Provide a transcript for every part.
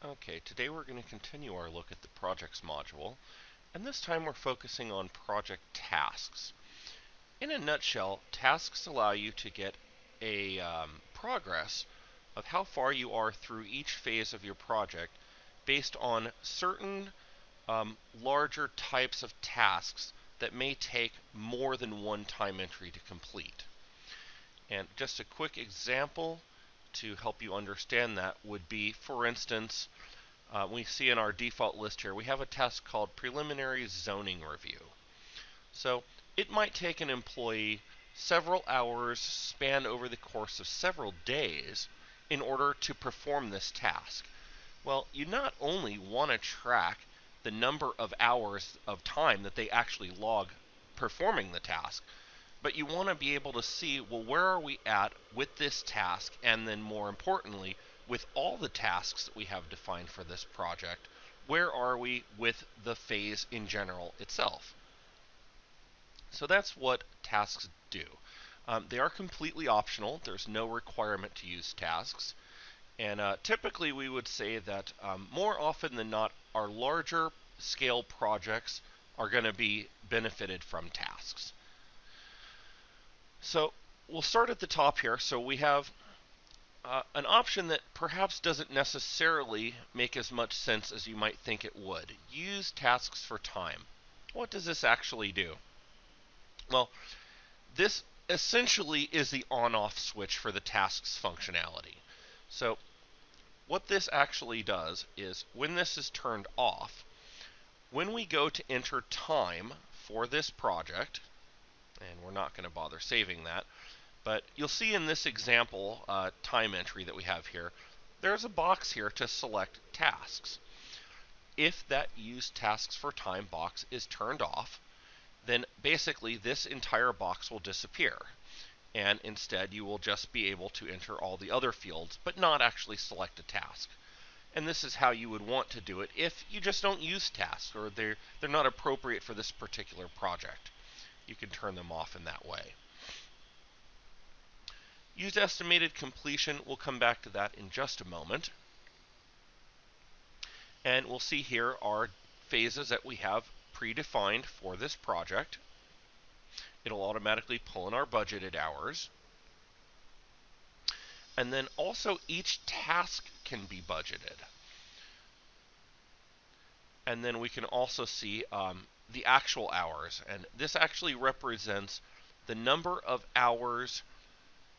Okay, today we're going to continue our look at the projects module, and this time we're focusing on project tasks. In a nutshell, tasks allow you to get a progress of how far you are through each phase of your project based on certain larger types of tasks that may take more than one time entry to complete. And just a quick example to help you understand that would be, for instance, we see in our default list here, we have a task called preliminary zoning review. So it might take an employee several hours spanned over the course of several days in order to perform this task. Well, you not only want to track the number of hours of time that they actually log performing the task, but you want to be able to see, well, where are we at with this task, and then more importantly, with all the tasks that we have defined for this project, where are we with the phase in general itself? So that's what tasks do. They are completely optional. There's no requirement to use tasks. And typically we would say that more often than not, our larger scale projects are going to be benefited from tasks. So we'll start at the top here. So we have an option that perhaps doesn't necessarily make as much sense as you might think it would. Use tasks for time. What does this actually do? Well, this essentially is the on-off switch for the tasks functionality. So what this actually does is when this is turned off, when we go to enter time for this project, and we're not going to bother saving that, but you'll see in this example time entry that we have here, there's a box here to select tasks. If that use tasks for time box is turned off, then basically this entire box will disappear. And instead you will just be able to enter all the other fields, but not actually select a task. And this is how you would want to do it if you just don't use tasks, or they're not appropriate for this particular project. You can turn them off in that way. Use estimated completion, we'll come back to that in just a moment. And we'll see here are phases that we have predefined for this project. It'll automatically pull in our budgeted hours. And then also each task can be budgeted. And then we can also see the actual hours. And this actually represents the number of hours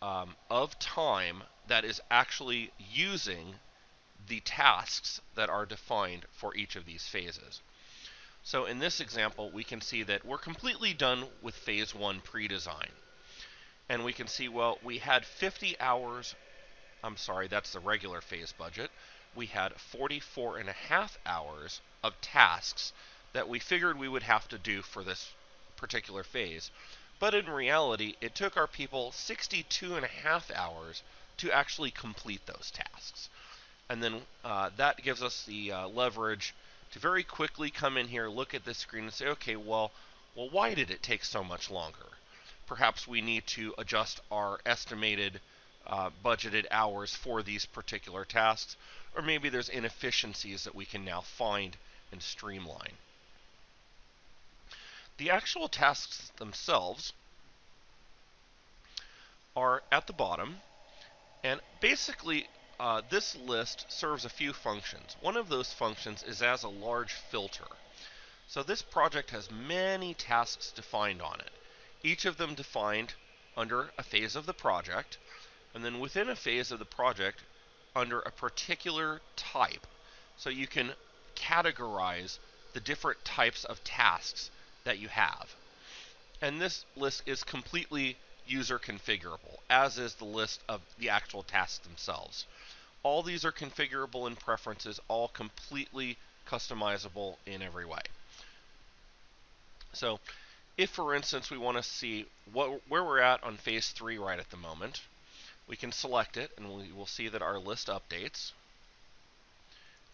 of time that is actually using the tasks that are defined for each of these phases. So in this example, we can see that we're completely done with phase 1 pre-design. And we can see, well, we had 50 hours, I'm sorry, that's the regular phase budget. We had 44.5 hours of tasks that we figured we would have to do for this particular phase. But in reality, it took our people 62.5 hours to actually complete those tasks. And then that gives us the leverage to very quickly come in here, look at this screen and say, okay, well, why did it take so much longer? Perhaps we need to adjust our estimated budgeted hours for these particular tasks, or maybe there's inefficiencies that we can now find and streamline. The actual tasks themselves are at the bottom, and basically this list serves a few functions. One of those functions is as a large filter. So this project has many tasks defined on it, each of them defined under a phase of the project, and then within a phase of the project under a particular type. So you can categorize the different types of tasks that you have. And this list is completely user configurable, as is the list of the actual tasks themselves. All these are configurable in preferences, all completely customizable in every way. So if, for instance, we want to see where we're at on phase 3 right at the moment, we can select it, and we will see that our list updates.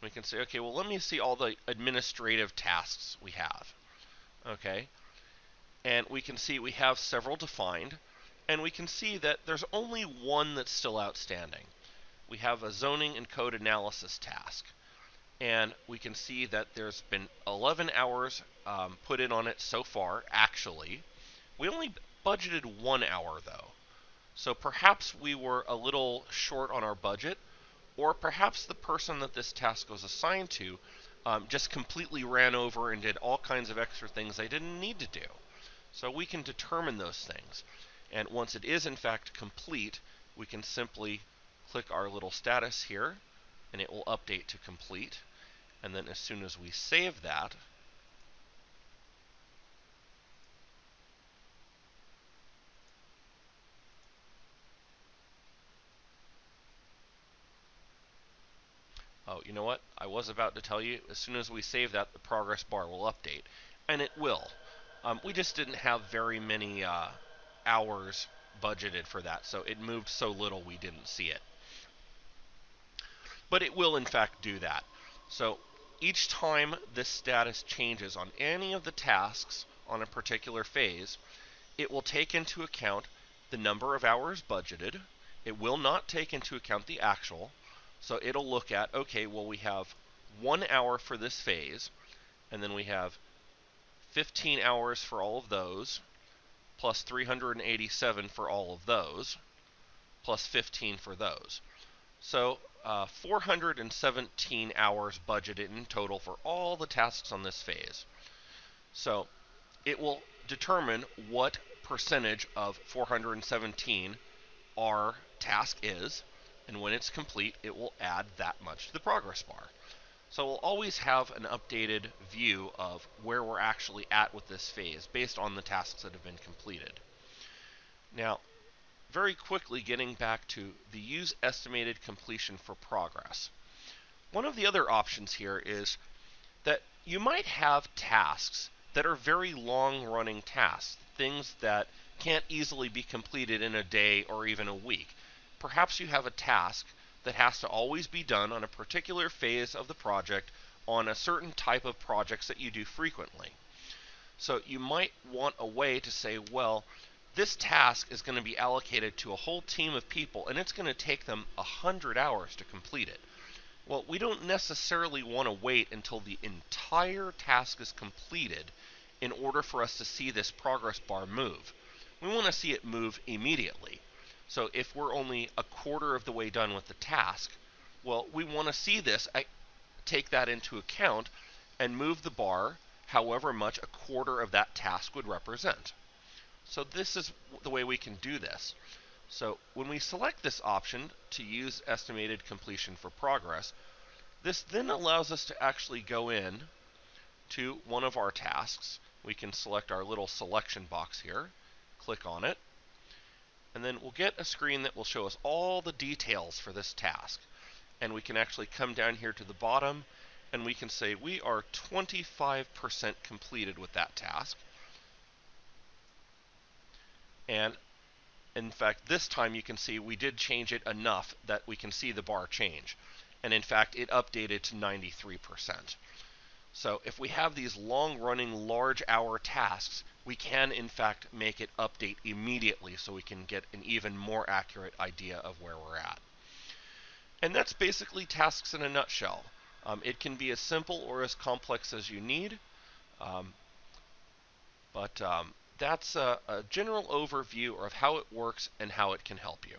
We can say, okay, well, let me see all the administrative tasks we have. Okay, and we can see we have several defined, and we can see that there's only one that's still outstanding. We have a zoning and code analysis task. and we can see that there's been 11 hours put in on it so far, actually. We only budgeted 1 hour, though. So perhaps we were a little short on our budget, or perhaps the person that this task was assigned to just completely ran over and did all kinds of extra things they didn't need to do. So we can determine those things. And once it is in fact complete, we can simply click our little status here, and it will update to complete. And then as soon as we save that, oh, you know what? I was about to tell you, as soon as we save that, the progress bar will update. And it will. We just didn't have very many hours budgeted for that, so it moved so little we didn't see it. But it will in fact do that. So each time this status changes on any of the tasks on a particular phase, it will take into account the number of hours budgeted. It will not take into account the actual. So it'll look at, okay, well, we have 1 hour for this phase, and then we have 15 hours for all of those, plus 387 for all of those, plus 15 for those. So 417 hours budgeted in total for all the tasks on this phase. So it will determine what percentage of 417 our task is, and when it's complete, it will add that much to the progress bar. So we'll always have an updated view of where we're actually at with this phase based on the tasks that have been completed. Now, very quickly getting back to the use estimated completion for progress. One of the other options here is that you might have tasks that are very long-running tasks, things that can't easily be completed in a day or even a week. Perhaps you have a task that has to always be done on a particular phase of the project on a certain type of projects that you do frequently. So you might want a way to say, well, this task is going to be allocated to a whole team of people, and it's going to take them 100 hours to complete it. Well, we don't necessarily want to wait until the entire task is completed in order for us to see this progress bar move. We want to see it move immediately. So if we're only a quarter of the way done with the task, well, we want to see this, take that into account, and move the bar however much a quarter of that task would represent. So this is the way we can do this. So when we select this option to use estimated completion for progress, this then allows us to actually go in to one of our tasks. We can select our little selection box here, click on it, and then we'll get a screen that will show us all the details for this task. And we can actually come down here to the bottom, and we can say we are 25% completed with that task. And in fact, this time you can see we did change it enough that we can see the bar change. And in fact, it updated to 93%. So if we have these long-running, large-hour tasks, we can in fact make it update immediately so we can get an even more accurate idea of where we're at. And that's basically tasks in a nutshell. It can be as simple or as complex as you need. But that's a general overview of how it works and how it can help you.